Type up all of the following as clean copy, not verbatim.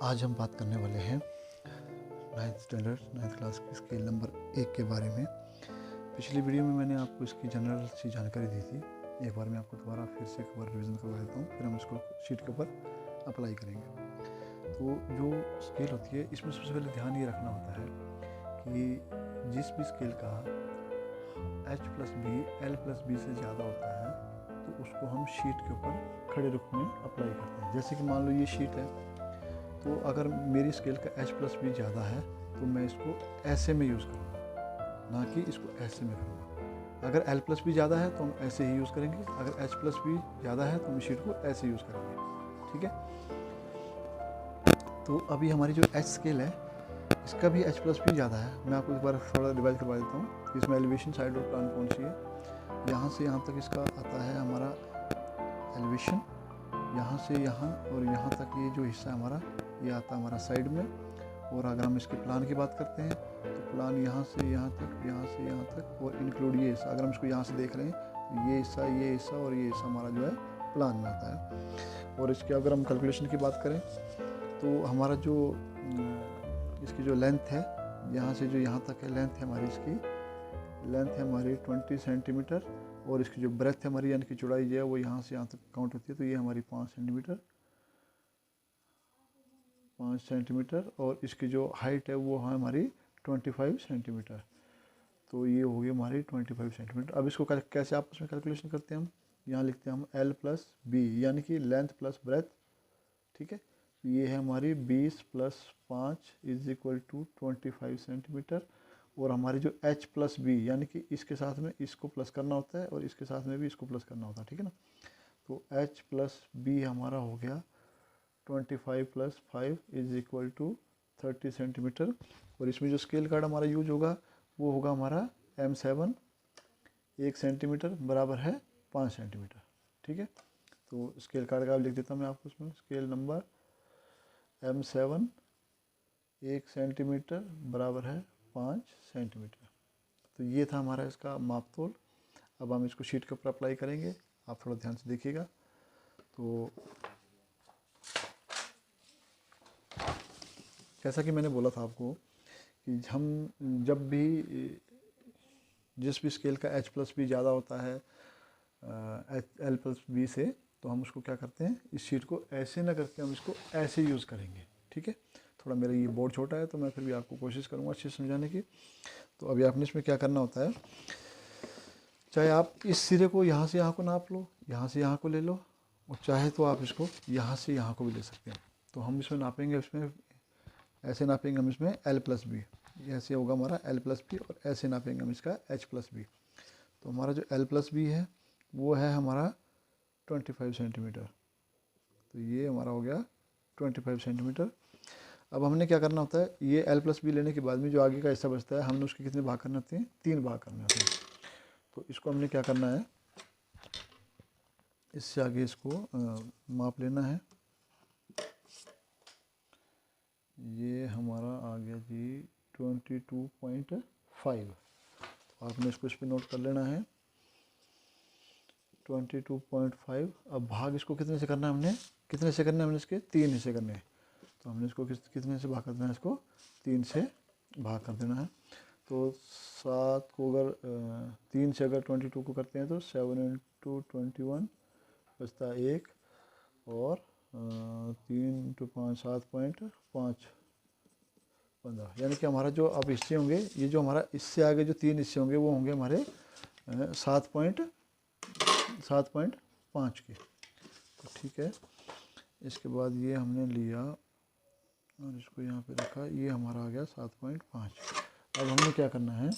आज हम बात करने वाले हैं 9th स्टैंडर्ड 9th क्लास की स्केल नंबर 1 के बारे में। पिछली वीडियो में मैंने आपको इसकी जनरल सी जानकारी दी थी। एक बार मैं आपको दोबारा फिर से एक बार रिवीजन करवा देता हूँ, फिर हम इसको शीट के ऊपर अप्लाई करेंगे। तो जो स्केल होती है, इसमें सबसे पहले ध्यान ये रखना होता है कि जिस भी स्केल का H+B L+B से ज़्यादा होता है तो उसको हम शीट के ऊपर खड़े रुख में अप्लाई करते हैं। जैसे कि मान लो ये शीट है, तो अगर मेरी स्केल का H+B ज़्यादा है तो मैं इसको ऐसे में यूज़ करूँगा, ना कि इसको ऐसे में करूँगा। अगर L+B ज़्यादा है तो हम ऐसे ही यूज़ करेंगे, अगर H+B ज़्यादा है तो हम शीट को ऐसे यूज़ करेंगे। ठीक है, तो अभी हमारी जो H स्केल है इसका भी H+B ज़्यादा है। मैं आपको एक बार थोड़ा रिवाइज करवा देता हूँ। इसमें एलिवेशन, साइड और प्लान कौन सी है, यहाँ से यहाँ तक इसका आता है हमारा एलिवेशन, यहाँ से यहाँ और यहाँ तक ये जो हिस्सा हमारा ये आता है हमारा साइड में। और अगर हम इसके प्लान की बात करते हैं तो प्लान यहाँ से यहाँ तक, यहाँ से यहाँ तक और इंक्लूड ये हिस्सा। अगर हम इसको यहाँ से देख रहे हैं तो ये हिस्सा और ये हिस्सा हमारा जो है प्लान में आता है। और इसके अगर हम कैलकुलेशन की बात करें तो हमारा जो इसकी जो लेंथ है, यहाँ से जो यहाँ तक है लेंथ है हमारी, इसकी लेंथ है हमारी 20 सेंटीमीटर। और इसकी जो ब्रेथ है हमारी, यानी कि चौड़ाई जो है वो यहाँ से यहाँ तक काउंट होती है, तो ये हमारी 5 सेंटीमीटर। और इसकी जो हाइट है वो है हमारी 25 सेंटीमीटर। तो ये हो गई हमारी 25 सेंटीमीटर। अब इसको कैसे आपस में कैलकुलेशन करते हैं हम, यहाँ लिखते हैं हम L+B, यानी कि लेंथ प्लस ब्रेथ। ठीक है, ये है हमारी 20 + 5 = 25 सेंटीमीटर। और हमारी जो H+B, यानी कि इसके साथ में इसको प्लस करना होता है और इसके साथ में भी इसको प्लस करना होता है। ठीक है ना, तो H+B हमारा हो गया 25 + 5 = 30 सेंटीमीटर। और इसमें जो स्केल कार्ड हमारा यूज होगा वो होगा हमारा M7, 1 सेंटीमीटर बराबर है 5 सेंटीमीटर। ठीक है, तो स्केल कार्ड का लिख देता हूँ मैं आपको उसमें। स्केल नंबर M7, 1 सेंटीमीटर बराबर है 5 सेंटीमीटर। तो ये था हमारा इसका माप तोल। अब हम इसको शीट के ऊपर अप्लाई करेंगे, आप थोड़ा ध्यान से देखिएगा। तो जैसा कि मैंने बोला था आपको कि हम जब भी जिस भी स्केल का H+B ज़्यादा होता है L+B से, तो हम उसको क्या करते हैं, इस शीट को ऐसे ना करके हम इसको ऐसे यूज़ करेंगे। ठीक है, थोड़ा मेरा ये बोर्ड छोटा है तो मैं फिर भी आपको कोशिश करूँगा अच्छे से समझाने की। तो अभी आपने इसमें क्या करना होता है, चाहे आप इस सिरे को यहाँ से यहाँ को नाप लो, यहाँ से यहाँ को ले लो, और चाहे तो आप इसको यहाँ से यहाँ को भी ले सकते हैं। तो हम इसमें नापेंगे, इसमें ऐसे नापेंगे हम इसमें L+B, ऐसे होगा हमारा L+B, और ऐसे नापेंगे हम इसका H+B। तो हमारा जो L+B है वो है हमारा 25 सेंटीमीटर। तो ये हमारा हो गया 25 सेंटीमीटर। अब हमने क्या करना होता है, ये L+B लेने के बाद में जो आगे का हिस्सा बचता है हमने उसके कितने भाग करने होते हैं, 3 भाग करने होते हैं। तो इसको हमने क्या करना है, इससे आगे इसको माप लेना है। ये हमारा आ गया जी 22.5। तो आपने इसको इस पर नोट कर लेना है 22.5। अब भाग इसको कितने से करना है, हमने कितने से करना है, हमने इसके 3 हिस्से करने हैं। तो हमने इसको कितने से भाग कर देना है, इसको 3 से भाग कर देना है। तो 7 को अगर 3 से अगर 22 को करते हैं तो 7 × 21 बचता 1, और 3 × 5 7.5 15। यानी कि हमारा जो अब हिस्से होंगे, ये जो हमारा इससे आगे जो 3 हिस्से होंगे वो होंगे हमारे 7.5 के। तो ठीक है, इसके बाद ये हमने लिया और इसको यहाँ पे रखा, ये हमारा आ गया 7.5। अब हमने क्या करना है,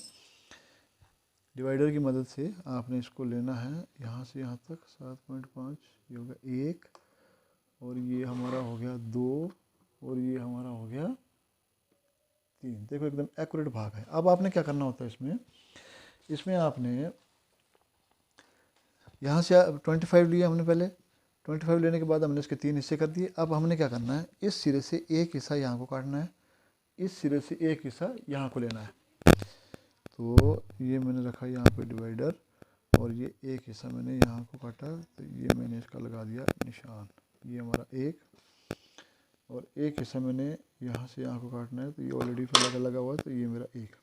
डिवाइडर की मदद से आपने इसको लेना है यहाँ से यहाँ तक 7.5, ये होगा 1, और ये हमारा हो गया 2, और ये हमारा हो गया 3। देखो एकदम एक्यूरेट भाग है। अब आपने क्या करना होता है, इसमें आपने यहाँ से 25 लिया हमने पहले, 25 लेने के बाद हमने इसके 3 हिस्से कर दिए। अब हमने क्या करना है, इस सिरे से एक हिस्सा यहाँ को काटना है, इस सिरे से एक हिस्सा यहाँ को लेना है। तो ये मैंने रखा यहाँ पे डिवाइडर, और ये एक हिस्सा मैंने यहाँ को काटा, तो ये मैंने इसका लगा दिया निशान, ये हमारा एक, और एक हिस्सा मैंने यहाँ से यहाँ को काटना है, तो ये ऑलरेडी फिर लगा हुआ है, तो ये मेरा एक।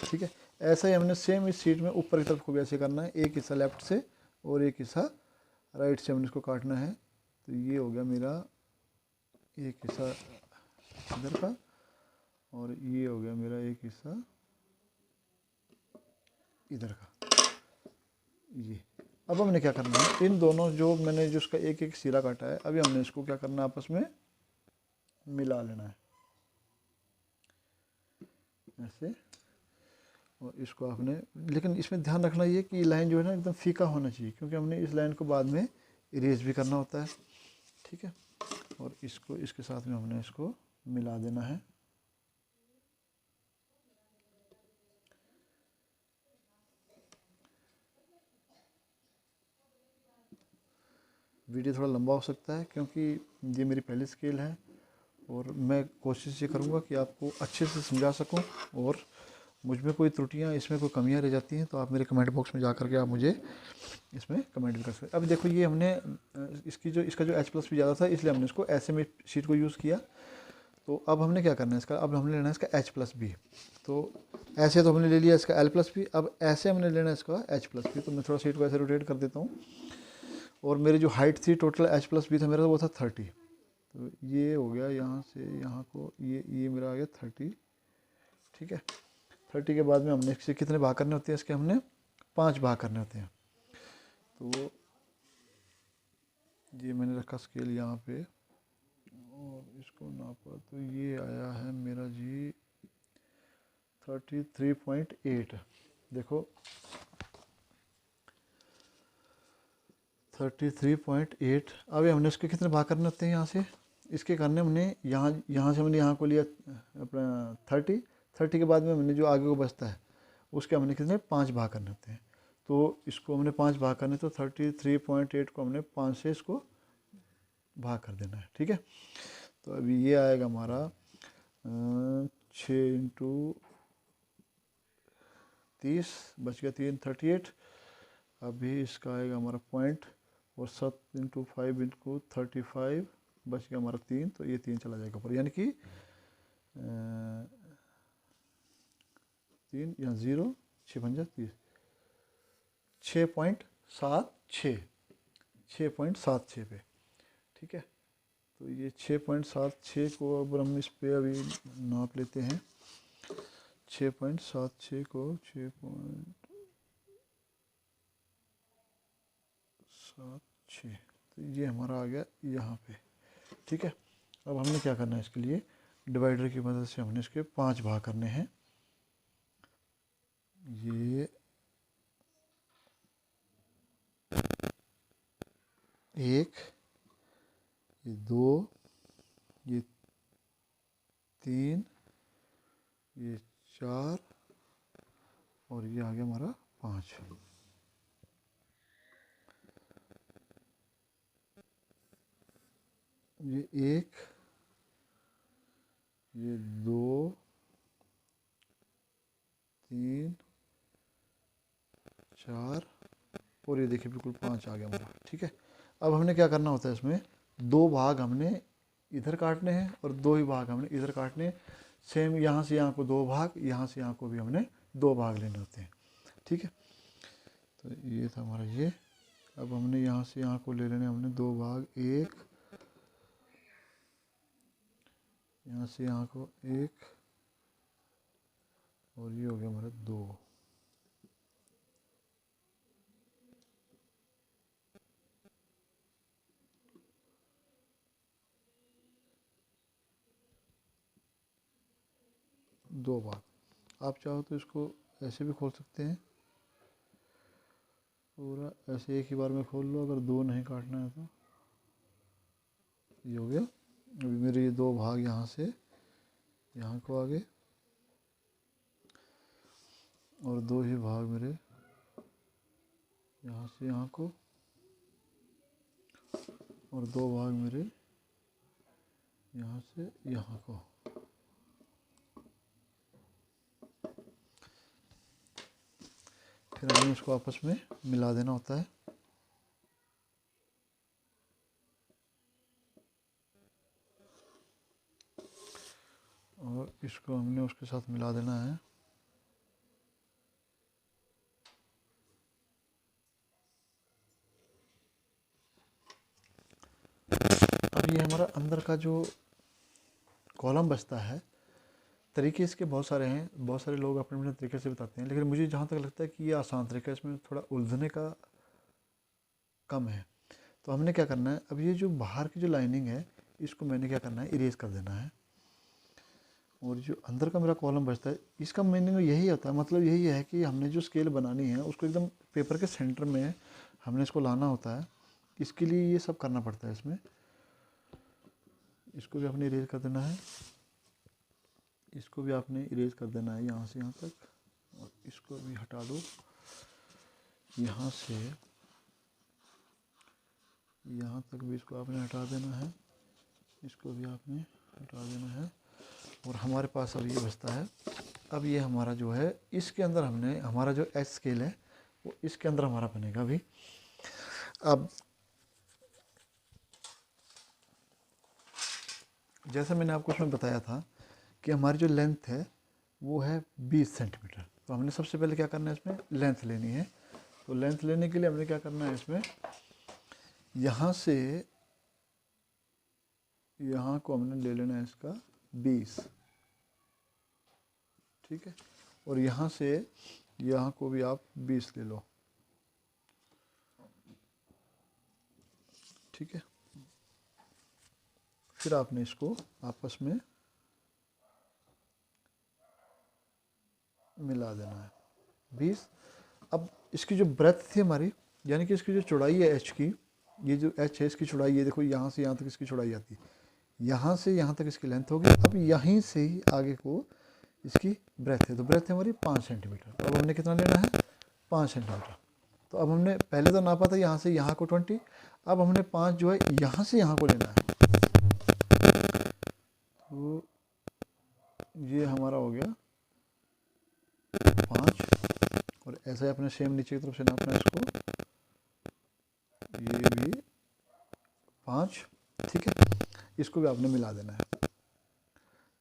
ठीक है, ऐसा ही हमने सेम इस सीट में ऊपर की तरफ को भी ऐसे करना है, एक हिस्सा लेफ्ट से और एक हिस्सा राइट से हमने इसको काटना है। तो ये हो गया मेरा एक हिस्सा इधर का, और ये हो गया मेरा एक हिस्सा इधर का। ये अब हमने क्या करना है, इन दोनों जो मैंने जो उसका एक एक सिरा काटा है, अभी हमने इसको क्या करना है, आपस में मिला लेना है ऐसे। और इसको आपने, लेकिन इसमें ध्यान रखना ये कि लाइन जो है ना एकदम फीका होना चाहिए, क्योंकि हमने इस लाइन को बाद में इरेज भी करना होता है। ठीक है, और इसको इसके साथ में हमने इसको मिला देना है। वीडियो थोड़ा लंबा हो सकता है क्योंकि ये मेरी पहली स्केल है, और मैं कोशिश ये करूँगा कि आपको अच्छे से समझा सकूँ, और मुझ में कोई त्रुटियाँ, इसमें कोई कमियाँ रह जाती हैं तो आप मेरे कमेंट बॉक्स में जा कर के आप मुझे इसमें कमेंट भी कर सकते हैं। अब देखो ये हमने इसका जो H+ भी ज़्यादा था, इसलिए हमने इसको ऐसे में शीट को यूज़ किया। तो अब हमने क्या करना है इसका, अब हमने लेना है इसका H+ भी। तो ऐसे तो हमने ले लिया इसका L+ भी, अब ऐसे हमने लेना है इसका H+ भी। तो मैं थोड़ा शीट को ऐसे रोटेट कर देता हूँ, और मेरी जो हाइट थी टोटल H+ भी था मेरा, वो था 30। तो ये हो गया यहाँ से यहाँ को, ये मेरा आ गया 30। ठीक है, 30 के बाद में हमने इसके कितने भाग करने होते हैं, इसके हमने 5 भाग करने होते हैं। तो ये मैंने रखा स्केल यहाँ पे, और इसको नापा, तो ये आया है मेरा जी 33.8। देखो 33.8। अभी हमने इसके कितने भाग करने होते हैं यहाँ से, इसके करने हमने यहाँ से हमने यहाँ को लिया अपना 30 के बाद में हमने जो आगे को बचता है उसके हमने कितने 5 भाग करने होते हैं। तो इसको हमने 5 भाग करने, तो 33.8 को हमने 5 से इसको भाग कर देना है। ठीक है, तो अभी ये आएगा हमारा 6 × 30 बच गया 3, 38। अभी इसका आएगा हमारा पॉइंट, और 7 × 5 × 35 बच गया हमारा 3, तो ये 3 चला जाएगा ऊपर, यानी कि 3 यहाँ 0, 6 × 5 = 30, 6.76 पे। ठीक है, तो ये 6.76 को अब हम इस पर अभी नाप लेते हैं। 6.76 को 6.76, तो ये हमारा आ गया यहाँ पे। ठीक है, अब हमने क्या करना है, इसके लिए डिवाइडर की मदद से हमने इसके 5 भाग करने हैं। ये 1, ये 2, ये 3, ये 4, और ये आ गया हमारा 5। ये 1, ये 2, 3, 4, और ये देखिए बिल्कुल 5 आ गया हमारा। ठीक है, अब हमने क्या करना होता है, इसमें 2 भाग हमने इधर काटने हैं और 2 ही भाग हमने इधर काटने हैं। सेम यहाँ से यहाँ को 2 भाग, यहाँ से यहाँ को भी हमने 2 भाग लेने होते हैं। ठीक है, तो ये था हमारा ये। अब हमने यहाँ से यहाँ को ले लेने हमने 2 भाग, 1, यहाँ से यहाँ को 1, और ये हो गया हमारा 2। दो भाग। आप चाहो तो इसको ऐसे भी खोल सकते हैं, पूरा ऐसे एक ही बार में खोल लो, अगर 2 नहीं काटना है तो। ये हो गया। अभी मेरे ये 2 भाग यहाँ से यहाँ को आगे, और 2 ही भाग मेरे यहाँ से यहाँ को, और 2 भाग मेरे यहाँ से यहाँ को। फिर हमें उसको आपस में मिला देना होता है। और इसको हमने उसके साथ मिला देना है। अब ये हमारा अंदर का जो कॉलम बचता है, तरीके इसके बहुत सारे हैं, बहुत सारे लोग अपने अपने तरीके से बताते हैं, लेकिन मुझे जहाँ तक लगता है कि ये आसान तरीका है, इसमें थोड़ा उलझने का कम है। तो हमने क्या करना है, अब ये जो बाहर की जो लाइनिंग है इसको मैंने क्या करना है, इरेज कर देना है। और जो अंदर का मेरा कॉलम बचता है, इसका मीनिंग यही होता है, मतलब यही है कि हमने जो स्केल बनानी है उसको एकदम पेपर के सेंटर में हमने इसको लाना होता है। इसके लिए ये सब करना पड़ता है इसमें। इसको भी आपने इरेज कर देना है, इसको भी आपने इरेज कर देना है यहाँ से यहाँ तक, और इसको भी हटा दो यहाँ से यहाँ तक भी, इसको आपने हटा देना है, इसको भी आपने हटा देना है। और हमारे पास अब ये बचता है। अब ये हमारा जो है, इसके अंदर हमने हमारा जो एच स्केल है वो इसके अंदर हमारा बनेगा अभी। अब जैसे मैंने आपको उसमें बताया था कि हमारी जो लेंथ है वो है 20 सेंटीमीटर। तो हमने सबसे पहले क्या करना है, इसमें लेंथ लेनी है। तो लेंथ लेने के लिए हमने क्या करना है, इसमें यहाँ से यहाँ को हमने ले लेना है इसका 20, ठीक है। और यहाँ से यहाँ को भी आप 20 ले लो, ठीक है। फिर आपने इसको आपस में मिला देना है 20। अब इसकी जो ब्रेथ थी हमारी, यानी कि इसकी जो चौड़ाई है एच की, ये जो एच है इसकी चौड़ाई, ये देखो यहाँ से यहाँ तक इसकी चौड़ाई आती है, यहाँ से यहाँ तक इसकी लेंथ होगी। अब यहीं से ही आगे को इसकी ब्रेथ है, तो ब्रेथ है हमारी 5 सेंटीमीटर। तो अब हमने कितना लेना है, 5 सेंटीमीटर। तो अब हमने पहले तो नापा था यहाँ से यहाँ को 20, अब हमने 5 जो है यहाँ से यहाँ को लेना है। तो ये हमारा हो गया 5, और ऐसा ही अपने सेम नीचे की तरफ से नापना है इसको, ये भी 5, ठीक है। इसको भी आपने मिला देना है।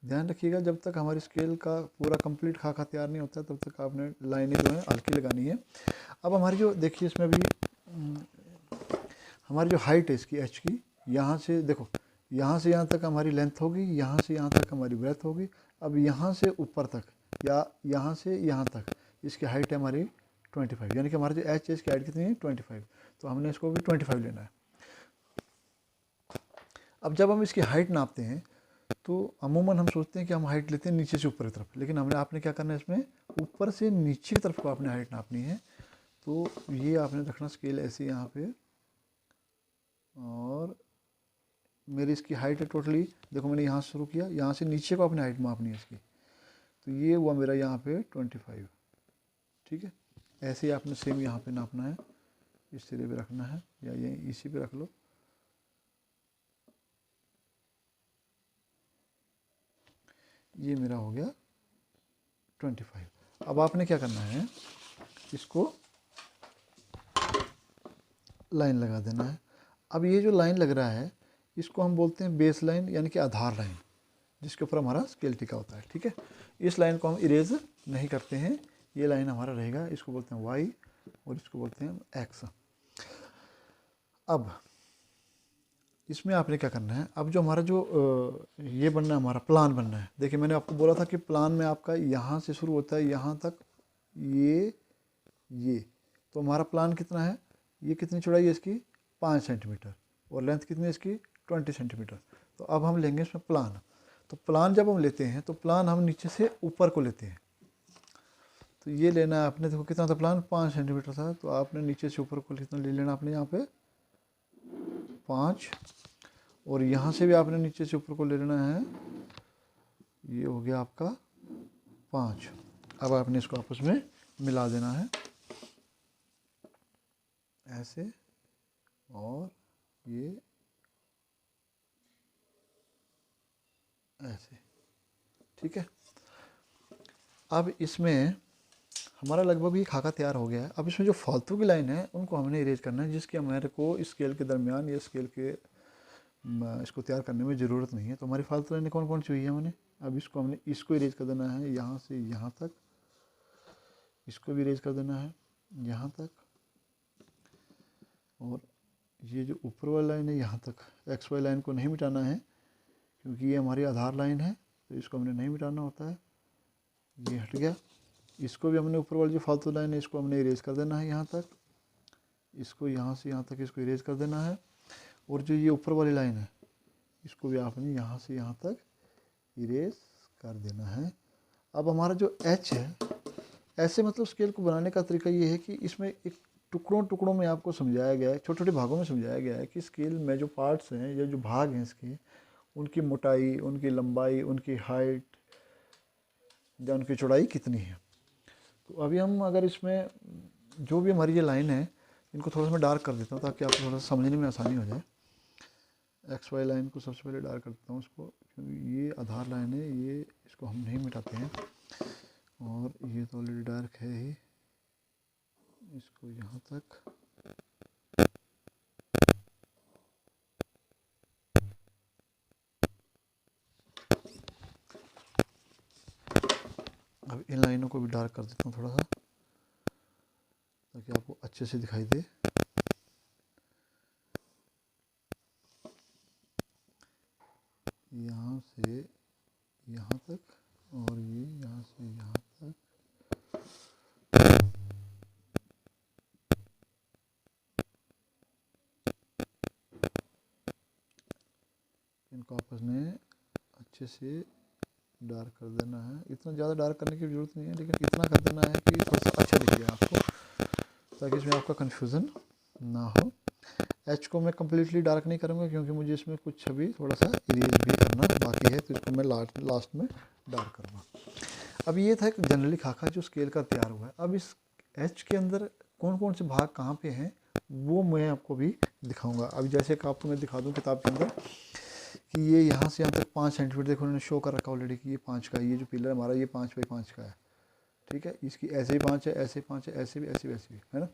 ध्यान रखिएगा, जब तक हमारी स्केल का पूरा कंप्लीट खाका तैयार नहीं होता तब तक आपने लाइनें जो है हल्की लगानी है। अब हमारी जो देखिए इसमें भी हमारी जो हाइट है इसकी एच की, यहाँ से देखो यहाँ से यहाँ तक हमारी लेंथ होगी, यहाँ से यहाँ तक हमारी ब्रेथ होगी। अब यहाँ से ऊपर तक या यहाँ से यहाँ तक इसकी हाइट है हमारी 25, यानी कि हमारा जो एच है इसकी हाइट कितनी है 25। तो हमने इसको भी 25 लेना है। अब जब हम इसकी हाइट नापते हैं तो अमूमन हम सोचते हैं कि हम हाइट लेते हैं नीचे से ऊपर की तरफ, लेकिन आपने क्या करना है, इसमें ऊपर से नीचे की तरफ को आपने हाइट नापनी है। तो ये आपने रखना स्केल ऐसे यहाँ पे, और मेरी इसकी हाइट है टोटली, देखो मैंने यहाँ से शुरू किया, यहाँ से नीचे को आपने हाइट मापनी है इसकी। तो ये हुआ मेरा यहाँ पे 25, ठीक है। ऐसे ही आपने सेम यहाँ पे नापना है, इस सिरे पे रखना है या यहीं इसी पे रख लो। ये मेरा हो गया 25। अब आपने क्या करना है, इसको लाइन लगा देना है। अब ये जो लाइन लग रहा है इसको हम बोलते हैं बेस लाइन, यानी कि आधार लाइन, जिसके ऊपर हमारा स्केल टिका होता है, ठीक है। इस लाइन को हम इरेज नहीं करते हैं, ये लाइन हमारा रहेगा, इसको बोलते हैं वाई और इसको बोलते हैं एक्स। अब इसमें आपने क्या करना है, अब जो हमारा जो ये बनना है, हमारा प्लान बनना है। देखिए मैंने आपको बोला था कि प्लान में आपका यहाँ से शुरू होता है यहाँ तक, ये तो हमारा प्लान कितना है, ये कितनी चौड़ाई है इसकी 5 सेंटीमीटर, और लेंथ कितनी है इसकी 20 सेंटीमीटर। तो अब हम लेंगे इसमें प्लान। तो प्लान जब हम लेते हैं तो प्लान हम नीचे से ऊपर को लेते हैं। तो ये लेना है आपने, देखो कितना था प्लान 5 सेंटीमीटर था, तो आपने नीचे से ऊपर को कितना ले लेना आपने यहाँ पे 5, और यहाँ से भी आपने नीचे से ऊपर को ले लेना है, ये हो गया आपका 5। अब आपने इसको आपस में मिला देना है ऐसे, और ये ऐसे, ठीक है। अब इसमें हमारा लगभग ये खाका तैयार हो गया है। अब इसमें जो फालतू की लाइन है उनको हमने इरेज करना है, जिसकी हमारे को स्केल के दरमियान या स्केल के इसको तैयार करने में ज़रूरत नहीं है। तो हमारी फालतू लाइनें कौन कौन सी हुई है हमने, अब हमने इसको इरेज कर देना है यहाँ से यहाँ तक, इसको भी इरेज कर देना है यहाँ तक, और ये जो ऊपर वाली लाइन है यहाँ तक, एक्स वाई लाइन को नहीं मिटाना है क्योंकि ये हमारी आधार लाइन है, तो इसको हमने नहीं मिटाना होता है। ये हट गया। इसको भी हमने ऊपर वाली जो फालतू लाइन है इसको हमने इरेज कर देना है यहाँ तक, इसको यहाँ से यहाँ तक इसको इरेज कर देना है। और जो ये ऊपर वाली लाइन है इसको भी आपने यहाँ से यहाँ तक इरेज कर देना है। अब हमारा जो एच है, ऐसे मतलब स्केल को बनाने का तरीका ये है कि इसमें एक टुकड़ों टुकड़ों में आपको समझाया गया है, छोटे छोटे भागों में समझाया गया है कि स्केल में जो पार्ट्स हैं या जो भाग हैं इसके, उनकी मोटाई, उनकी लंबाई, उनकी हाइट या उनकी चौड़ाई कितनी है। तो अभी हम अगर इसमें जो भी हमारी ये लाइन है इनको थोड़ा सा मैं डार्क कर देता हूँ ताकि आपको थोड़ा सा समझने में आसानी हो जाए। एक्स वाई लाइन को सबसे पहले डार्क कर देता हूँ इसको, क्योंकि ये आधार लाइन है, ये इसको हम नहीं मिटाते हैं, और ये तो ऑलरेडी डार्क है ही। इसको यहाँ तक, अब इन लाइनों को भी डार्क कर देता हूँ थोड़ा सा ताकि आपको अच्छे से दिखाई दे। यहाँ से यहाँ तक और ये यहाँ से यहाँ तक। इनको आपस में अच्छे से डार्क कर देना है। इतना ज़्यादा डार्क करने की ज़रूरत नहीं है, लेकिन इतना कर देना है कि थोड़ा सा अच्छा दिखे आपको, ताकि इसमें आपका कन्फ्यूज़न ना हो। एच को मैं कम्प्लीटली डार्क नहीं करूँगा क्योंकि मुझे इसमें कुछ छवि थोड़ा सा इरेज भी करना बाकी है, तो इसको मैं लास्ट में डार्क करूँगा। अब ये था एक जनरली खाका जो स्केल का तैयार हुआ है। अब इस एच के अंदर कौन कौन से भाग कहाँ पे हैं वो मैं आपको भी दिखाऊंगा। अभी जैसे कि आपको मैं दिखा दूँ किताब के अंदर कि ये यहाँ से यहाँ तक 5 सेंटीमीटर, देखो उन्होंने शो कर रखा ऑलरेडी कि ये 5 का, ये जो पिलर हमारा ये 5 बाई 5 का है, ठीक है। इसकी ऐसे ही 5 है, ऐसे 5 है, ऐसे भी, ऐसे भी, ऐसे भी, है ना।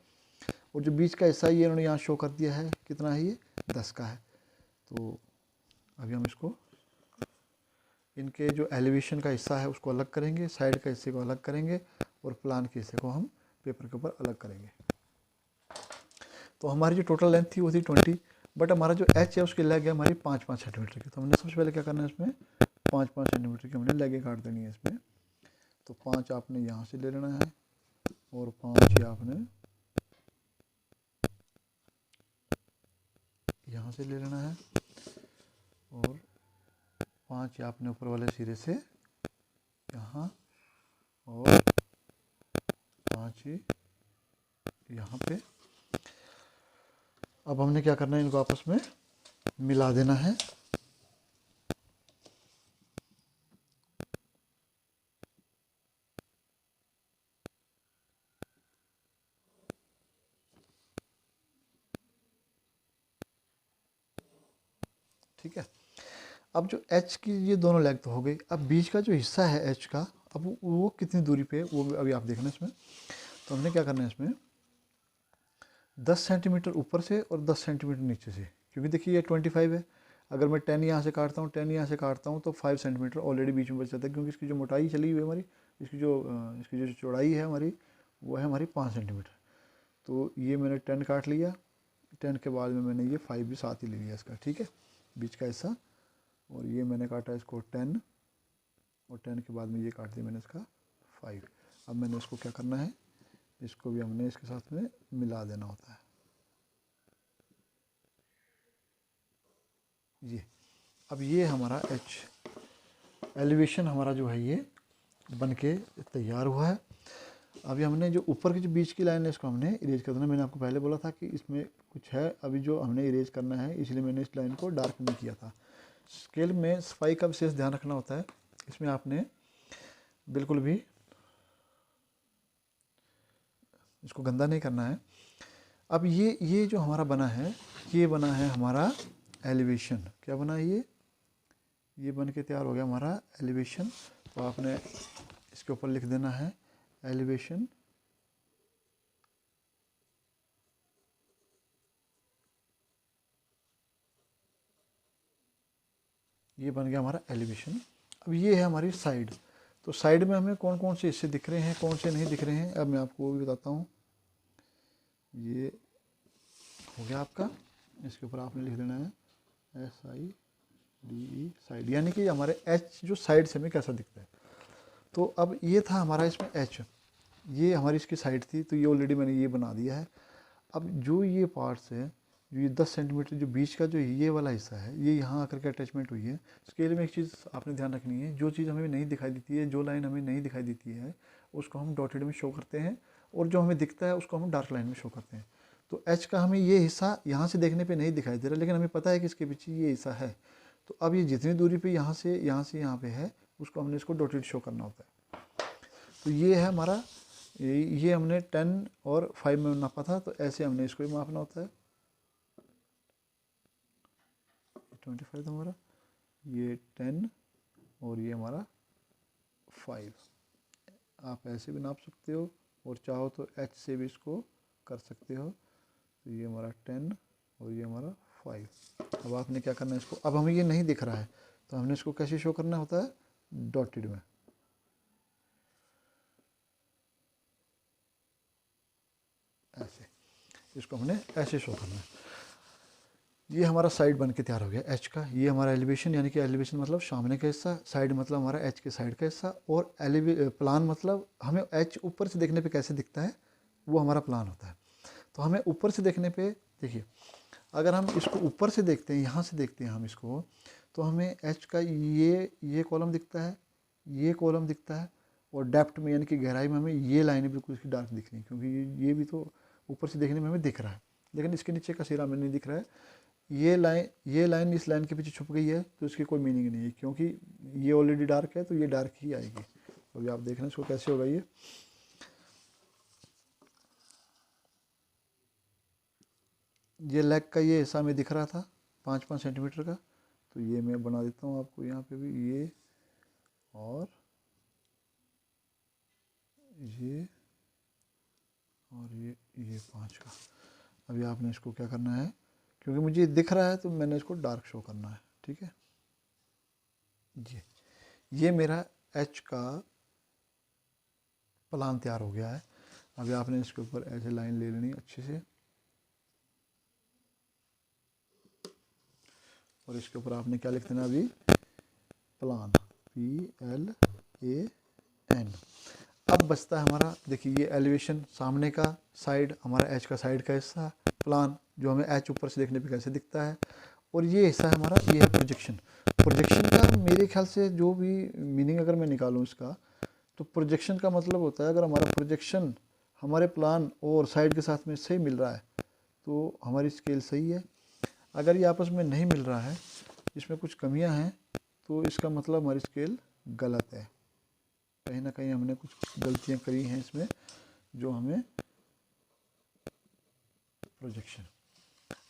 और जो बीच का हिस्सा ये इन्होंने यहाँ शो कर दिया है, कितना है ये 10 का है। तो अभी हम इसको, इनके जो एलिवेशन का हिस्सा है उसको अलग करेंगे, साइड का हिस्से को अलग करेंगे, और प्लान के हिस्से को हम पेपर के ऊपर अलग करेंगे। तो हमारी जो टोटल लेंथ थी वो थी 20, बट हमारा जो एच है उसकी लेग है हमारी 5-5 सेंटीमीटर की। तो हमने सबसे पहले क्या करना है, इसमें 5-5 सेंटीमीटर की हमने लेगें काट देनी है इसमें। तो 5 आपने यहाँ से ले लेना है और 5 ही आपने यहाँ से ले लेना है, और 5 आपने ऊपर वाले सिरे से यहाँ, और 5 ही यहाँ पे। अब हमने क्या करना है, इनको आपस में मिला देना है। ठीक है। अब जो एच की ये दोनों लेग तो हो गई, अब बीच का जो हिस्सा है एच का, अब वो कितनी दूरी पे है वो अभी आप देखना इसमें। तो हमने क्या करना है, इसमें 10 सेंटीमीटर ऊपर से और 10 सेंटीमीटर नीचे से, क्योंकि देखिए ये 25 है। अगर मैं 10 यहाँ से काटता हूँ, 10 यहाँ से काटता हूँ, तो 5 सेंटीमीटर ऑलरेडी बीच में बच जाता है, क्योंकि इसकी जो मोटाई चली हुई है हमारी, इसकी जो चौड़ाई है हमारी, वो है हमारी 5 सेंटीमीटर। तो ये मैंने 10 काट लिया, 10 के बाद में मैंने ये 5 भी साथ ही ले लिया इसका, ठीक है, बीच का हिस्सा। और ये मैंने काटा इसको 10, और 10 के बाद में ये काट दिया मैंने इसका 5। अब मैंने इसको क्या करना है, इसको भी हमने इसके साथ में मिला देना होता है। ये अब ये हमारा एच एलिवेशन हमारा जो है ये बन के तैयार हुआ है। अभी हमने जो ऊपर की जो बीच की लाइन है इसको हमने इरेज कर देना। मैंने आपको पहले बोला था कि इसमें कुछ है अभी जो हमने इरेज करना है, इसलिए मैंने इस लाइन को डार्क नहीं किया था। स्केल में सफाई का विशेष ध्यान रखना होता है, इसमें आपने बिल्कुल भी इसको गंदा नहीं करना है। अब ये जो हमारा बना है, ये बना है हमारा एलिवेशन। क्या बना है ये बन के तैयार हो गया हमारा एलिवेशन। तो आपने इसके ऊपर लिख देना है एलिवेशन ये बन गया हमारा एलिवेशन। अब ये है हमारी साइड। तो साइड में हमें कौन कौन से हिस्से दिख रहे हैं, कौन से नहीं दिख रहे हैं, अब मैं आपको वो भी बताता हूँ। ये हो गया आपका, इसके ऊपर आपने लिख देना है SIDE साइड, यानी कि हमारे H जो साइड से हमें कैसा दिखता है। तो अब ये था हमारा इसमें H, ये हमारी इसकी साइड थी, तो ये ऑलरेडी मैंने ये बना दिया है। अब जो ये पार्ट्स है, जो ये 10 सेंटीमीटर जो बीच का जो ये वाला हिस्सा है, ये यहाँ आकर के अटैचमेंट हुई है। स्केल में एक चीज़ आपने ध्यान रखनी है, जो चीज़ हमें नहीं दिखाई देती है, जो लाइन हमें नहीं दिखाई देती है, उसको हम डॉटेड में शो करते हैं, और जो हमें दिखता है उसको हम डार्क लाइन में शो करते हैं। तो H का हमें ये हिस्सा यहाँ से देखने पे नहीं दिखाई दे रहा, लेकिन हमें पता है कि इसके पीछे ये हिस्सा है। तो अब ये जितनी दूरी पे यहाँ से यहाँ पे है, उसको हमने इसको डॉटेड शो करना होता है। तो ये है हमारा, ये हमने 10 और 5 में नापा था, तो ऐसे हमने इसको भी मापना होता है। 25 था हमारा, ये 10 और ये हमारा 5। आप ऐसे भी नाप सकते हो, और चाहो तो H से भी इसको कर सकते हो। तो ये हमारा 10 और ये हमारा 5। अब आपने क्या करना है इसको, अब हमें ये नहीं दिख रहा है, तो हमने इसको कैसे शो करना होता है, डॉटेड में। ऐसे इसको हमने ऐसे शो करना है। ये हमारा साइड बन के तैयार हो गया H का। ये हमारा एलिवेशन, यानी कि एलिवेशन मतलब सामने का हिस्सा, साइड मतलब हमारा H के साइड का हिस्सा, और प्लान मतलब हमें H ऊपर से देखने पे कैसे दिखता है, वो हमारा प्लान होता है। तो हमें ऊपर से देखने पे, देखिए अगर हम इसको ऊपर से देखते हैं, यहाँ से देखते हैं हम इसको, तो हमें H का ये कॉलम दिखता है, ये कॉलम दिखता है, और डेप्थ में यानी कि गहराई में हमें ये लाइनें बिल्कुल इसकी डार्क दिख रही हैं, क्योंकि ये भी तो ऊपर से देखने में हमें दिख रहा है, लेकिन इसके नीचे का सिरा हमें नहीं दिख रहा है। ये लाइन इस लाइन के पीछे छुप गई है, तो इसकी कोई मीनिंग नहीं है, क्योंकि ये ऑलरेडी डार्क है, तो ये डार्क ही आएगी। तो अभी आप देख रहे हैं इसको कैसे होगा। ये लेग का ये हिस्सा में दिख रहा था 5-5 सेंटीमीटर का, तो ये मैं बना देता हूँ आपको यहाँ पे भी, ये और ये और ये 5 का। अभी आपने इसको क्या करना है, क्योंकि मुझे दिख रहा है तो मैंने इसको डार्क शो करना है, ठीक है। ये मेरा H का प्लान तैयार हो गया है। अभी आपने इसके ऊपर ऐसे लाइन ले लेनी अच्छे से, और इसके ऊपर आपने क्या लिख देना अभी, प्लान, PLAN। अब बचता है हमारा, देखिए ये एलिवेशन सामने का, साइड हमारा H का साइड का हिस्सा, प्लान जो हमें H ऊपर से देखने पे कैसे दिखता है, और ये हिस्सा है हमारा, ये है प्रोजेक्शन। प्रोजेक्शन का मेरे ख्याल से जो भी मीनिंग अगर मैं निकालूँ इसका, तो प्रोजेक्शन का मतलब होता है, अगर हमारा प्रोजेक्शन हमारे प्लान और साइड के साथ में सही मिल रहा है, तो हमारी स्केल सही है। अगर ये आपस में नहीं मिल रहा है, इसमें कुछ कमियां हैं, तो इसका मतलब हमारी स्केल गलत है, कहीं ना कहीं हमने कुछ गलतियां करी हैं इसमें, जो हमें प्रोजेक्शन।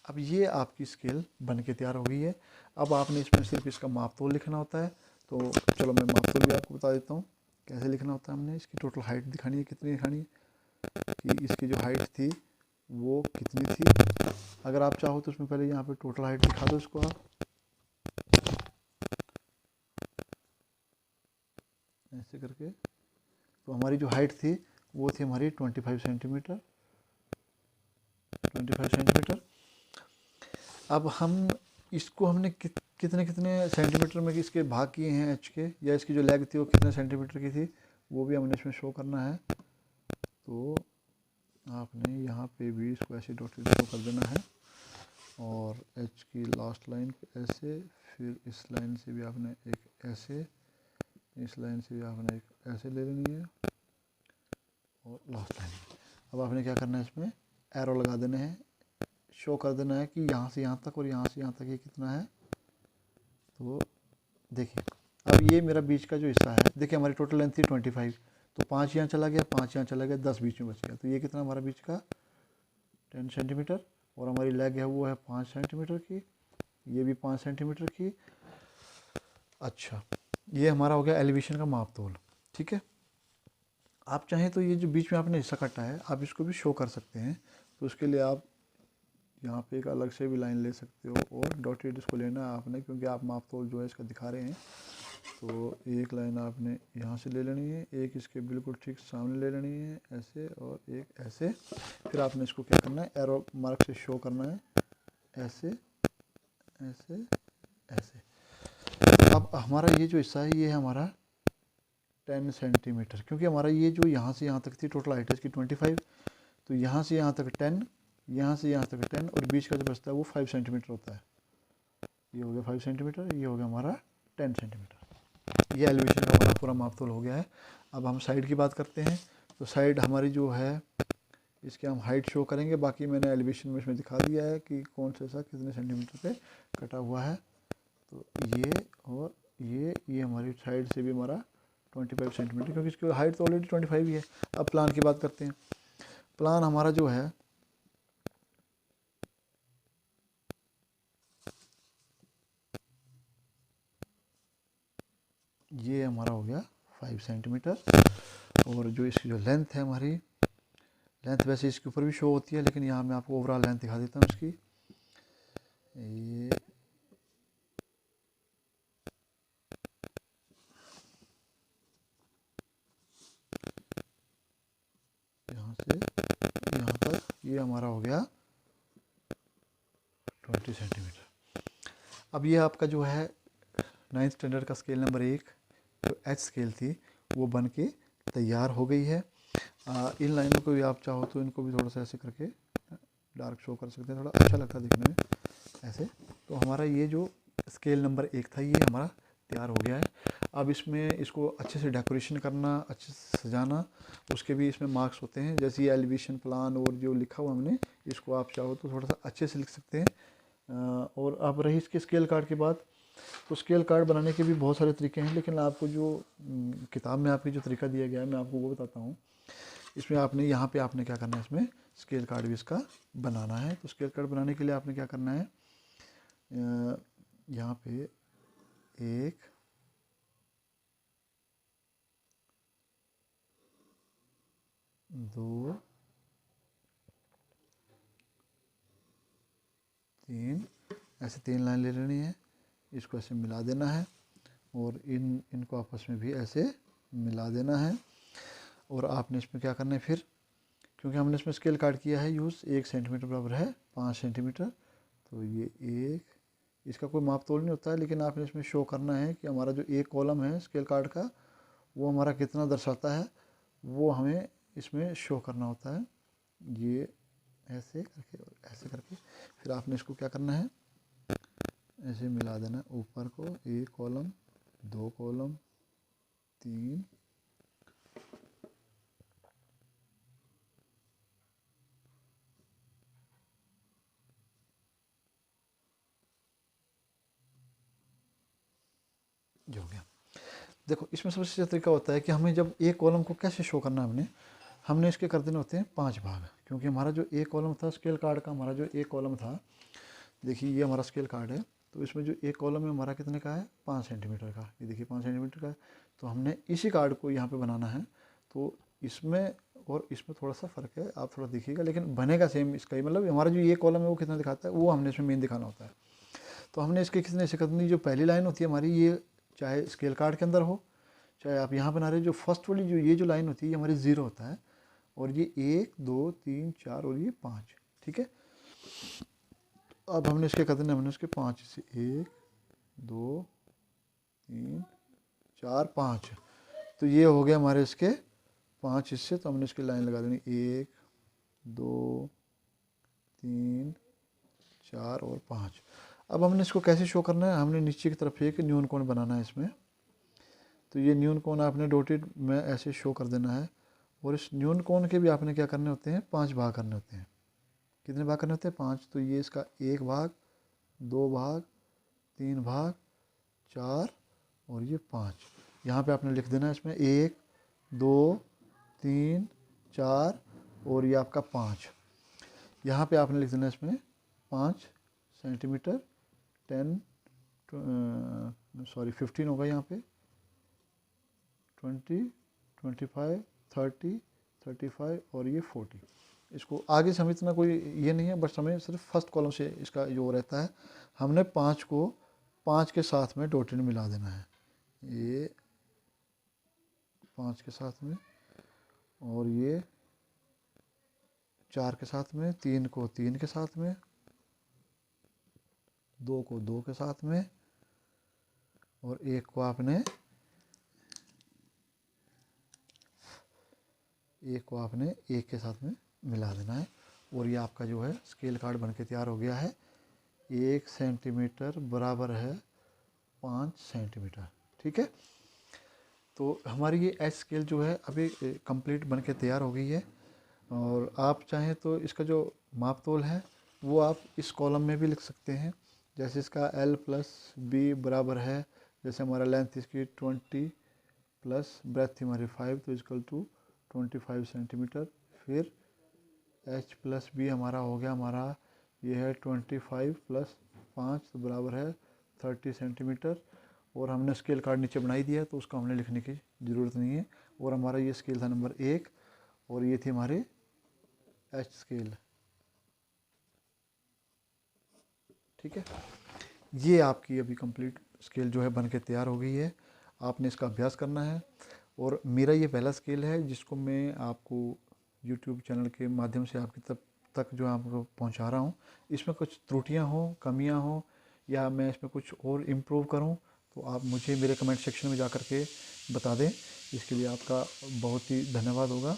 अब ये आपकी स्केल बन के तैयार हो गई है। अब आपने इसमें सिर्फ इसका मापतोल लिखना होता है। तो चलो मैं मापतोल भी आपको बता देता हूँ कैसे लिखना होता है। हमने इसकी टोटल हाइट दिखानी है, कितनी दिखानी है, कि इसकी जो हाइट थी वो कितनी थी। अगर आप चाहो तो उसमें पहले यहाँ पे टोटल हाइट दिखा दो इसको आप, ऐसे करके। तो हमारी जो हाइट थी वो थी हमारी 25 सेंटीमीटर, 25 सेंटीमीटर। अब हम इसको हमने कितने कितने सेंटीमीटर में इसके भाग किए हैं H के, या इसकी जो लेग थी वो कितने सेंटीमीटर की थी, वो भी हमने इसमें शो करना है। तो आपने यहाँ पे भी इसको ऐसे डॉटेड शो कर देना है, और H की लास्ट लाइन पे ऐसे, फिर इस लाइन से भी आपने एक ऐसे, इस लाइन से भी आपने एक ऐसे ले लेनी है, और लास्ट लाइन। अब आपने क्या करना है, इसमें एरो लगा देने हैं, शो कर देना है कि यहाँ से यहाँ तक और यहाँ से यहाँ तक ये कितना है। तो देखिए अब ये मेरा बीच का जो हिस्सा है, देखिए हमारी टोटल लेंथ थी 25, तो 5 यहाँ चला गया, 5 यहाँ चला गया, 10 बीच में बच गया। तो ये कितना हमारा बीच का 10 सेंटीमीटर, और हमारी लेग है वो है 5 सेंटीमीटर की, ये भी 5 सेंटीमीटर की। अच्छा, ये हमारा हो गया एलिवेशन का माप तोल, ठीक है। आप चाहें तो ये जो बीच में आपने हिस्सा काटा है, आप इसको भी शो कर सकते हैं। तो उसके लिए आप यहाँ पे एक अलग से भी लाइन ले सकते हो और डॉटेड इसको लेना है आपने, क्योंकि आप माप तोल जो है इसका दिखा रहे हैं। तो एक लाइन आपने यहाँ से ले लेनी है, एक इसके बिल्कुल ठीक सामने ले लेनी है ऐसे, और एक ऐसे। फिर आपने इसको क्या करना है, एरो मार्क से शो करना है, ऐसे ऐसे ऐसे। अब हमारा ये जो हिस्सा है ये है हमारा 10 सेंटीमीटर, क्योंकि हमारा ये जो यहाँ से यहाँ तक थी टोटल हाइट है इसकी 25, तो यहाँ से यहाँ तक 10, यहाँ से यहाँ तक 10, और बीच का जो बचता है वो 5 सेंटीमीटर होता है। ये हो गया 5 सेंटीमीटर, ये हो गया हमारा 10 सेंटीमीटर। ये एलिवेशन का हमारा पूरा मापतोल हो गया है। अब हम साइड की बात करते हैं। तो साइड हमारी जो है इसके हम हाइट शो करेंगे, बाकी मैंने एलिवेशन में इसमें दिखा दिया है कि कौन सा कितने सेंटीमीटर पे कटा हुआ है। तो ये और ये हमारी साइड से भी हमारा 25 सेंटीमीटर, क्योंकि इसकी हाइट तो ऑलरेडी 25 ही है। अब प्लान की बात करते हैं। प्लान हमारा जो है ये हमारा हो गया 5 सेंटीमीटर, और जो इसकी जो लेंथ है हमारी, लेंथ वैसे इसके ऊपर भी शो होती है, लेकिन यहाँ मैं आपको ओवरऑल लेंथ दिखा देता हूँ इसकी। ये यहाँ से यहाँ तक ये हमारा हो गया 20 सेंटीमीटर। अब ये आपका जो है 9th स्टैंडर्ड का स्केल नंबर 1 जो एच स्केल थी वो बन के तैयार हो गई है। इन लाइनों को भी आप चाहो तो इनको भी थोड़ा सा ऐसे करके डार्क शो कर सकते हैं, थोड़ा अच्छा लगता है दिखने में ऐसे। तो हमारा ये जो स्केल नंबर 1 था ये हमारा तैयार हो गया है। अब इसमें इसको अच्छे से डेकोरेशन करना, अच्छे से सजाना, उसके भी इसमें मार्क्स होते हैं। जैसे ये एलिवेशन प्लान और जो लिखा हुआ हमने, इसको आप चाहो तो थोड़ा सा अच्छे से लिख सकते हैं। और अब रही इसके स्केल कार्ड की बात, तो स्केल कार्ड बनाने के भी बहुत सारे तरीके हैं, लेकिन आपको जो किताब में आपकी जो तरीका दिया गया है मैं आपको वो बताता हूँ। इसमें आपने यहाँ पे आपने क्या करना है, इसमें स्केल कार्ड भी इसका बनाना है। तो स्केल कार्ड बनाने के लिए आपने क्या करना है, यहाँ पे 1 2 3 ऐसे 3 लाइन ले लेनी है, इसको ऐसे मिला देना है, और इनको आपस में भी ऐसे मिला देना है। और आपने इसमें क्या करना है फिर, क्योंकि हमने इसमें स्केल कार्ड किया है यूज़, 1 सेंटीमीटर बराबर है 5 सेंटीमीटर। तो ये एक, इसका कोई माप तोल नहीं होता है, लेकिन आपने इसमें शो करना है कि हमारा जो एक कॉलम है स्केल कार्ड का वो हमारा कितना दर्शाता है, वो हमें इसमें शो करना होता है। ये ऐसे करके और ऐसे करके फिर आपने इसको क्या करना है, ऐसे मिला देना है ऊपर को, 1 कॉलम 2 कॉलम 3 जो हो गया। देखो इसमें सबसे अच्छा तरीका होता है कि हमें जब एक कॉलम को कैसे शो करना है, हमने इसके कर देने होते हैं 5 भाग। क्योंकि हमारा जो एक कॉलम था स्केल कार्ड का, हमारा जो एक कॉलम था, देखिए ये हमारा स्केल कार्ड है, तो इसमें जो एक कॉलम है हमारा कितने का है, 5 सेंटीमीटर का। ये देखिए 5 सेंटीमीटर का है। तो हमने इसी कार्ड को यहाँ पे बनाना है। तो इसमें और इसमें थोड़ा सा फ़र्क है, आप थोड़ा देखिएगा, लेकिन बनेगा सेम इसका ही। मतलब हमारा जो ये कॉलम है वो कितना दिखाता है वो हमने इसमें मेन दिखाना होता है। तो हमने इसके कितने से करनी, जो पहली लाइन होती है हमारी, ये चाहे स्केल कार्ड के अंदर हो चाहे आप यहाँ बना रहे, जो फर्स्ट वाली जो ये जो लाइन होती है ये हमारी 0 होता है, और ये 1 2 3 4 और ये 5, ठीक है। अब हमने इसके करने, हमने उसके 5 से 1 2 3 4 5, तो ये हो गया हमारे इसके 5 हिस्से। तो हमने इसकी लाइन लगा देनी 1 2 3 4 और 5। अब हमने इसको कैसे शो करना है, हमने नीचे की तरफ एक न्यून कोण बनाना है इसमें। तो ये न्यून कोण आपने डॉटेड में ऐसे शो कर देना है, और इस न्यून कोण के भी आपने क्या करने होते हैं, 5 भाग करने होते हैं। कितने भाग करने होते हैं, 5। तो ये इसका 1 भाग 2 भाग 3 भाग 4 और ये 5। यहाँ पे आपने लिख देना है इसमें 1 2 3 4 और ये आपका 5। यहाँ पे आपने लिख देना है इसमें 5 सेंटीमीटर 15 होगा यहाँ पे, 20 25 30 35 और ये 40। इसको आगे से हमें इतना कोई ये नहीं है, बस हमें सिर्फ फर्स्ट कॉलम से इसका जो रहता है, हमने 5 को 5 के साथ में डॉटेड मिला देना है, ये 5 के साथ में, और ये 4 के साथ में, 3 को 3 के साथ में, 2 को 2 के साथ में, और 1 को आपने एक के साथ में मिला देना है। और ये आपका जो है स्केल कार्ड बनके तैयार हो गया है। 1 सेंटीमीटर बराबर है 5 सेंटीमीटर। ठीक है, तो हमारी ये एच स्केल जो है अभी कंप्लीट बनके तैयार हो गई है। और आप चाहें तो इसका जो माप तोल है वो आप इस कॉलम में भी लिख सकते हैं। जैसे इसका L प्लस बी बराबर है, जैसे हमारा लेंथ इसकी 20 प्लस ब्रेथ थी हमारी 5, तो इक्वल टू 25 सेंटीमीटर। फिर H प्लस बी हमारा हो गया, हमारा ये है 25 प्लस 5 तो बराबर है 30 सेंटीमीटर। और हमने स्केल कार्ड नीचे बनाई दिया है, तो उसको हमने लिखने की ज़रूरत नहीं है। और हमारा ये स्केल था नंबर 1, और ये थी हमारी एच स्केल। ठीक है, ये आपकी अभी कंप्लीट स्केल जो है बन के तैयार हो गई है। आपने इसका अभ्यास करना है। और मेरा ये पहला स्केल है जिसको मैं आपको यूट्यूब चैनल के माध्यम से आपकी तक जो आपको पहुंचा रहा हूं। इसमें कुछ त्रुटियां हो, कमियां हो, या मैं इसमें कुछ और इम्प्रूव करूं, तो आप मुझे मेरे कमेंट सेक्शन में जा कर के बता दें। इसके लिए आपका बहुत ही धन्यवाद होगा।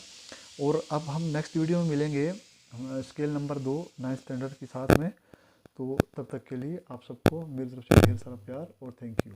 और अब हम नेक्स्ट वीडियो में मिलेंगे स्केल नंबर 2 9th स्टैंडर्ड के साथ में। तो तब तक के लिए आप सबको मेरी तरफ से ढेर सारा प्यार और थैंक यू।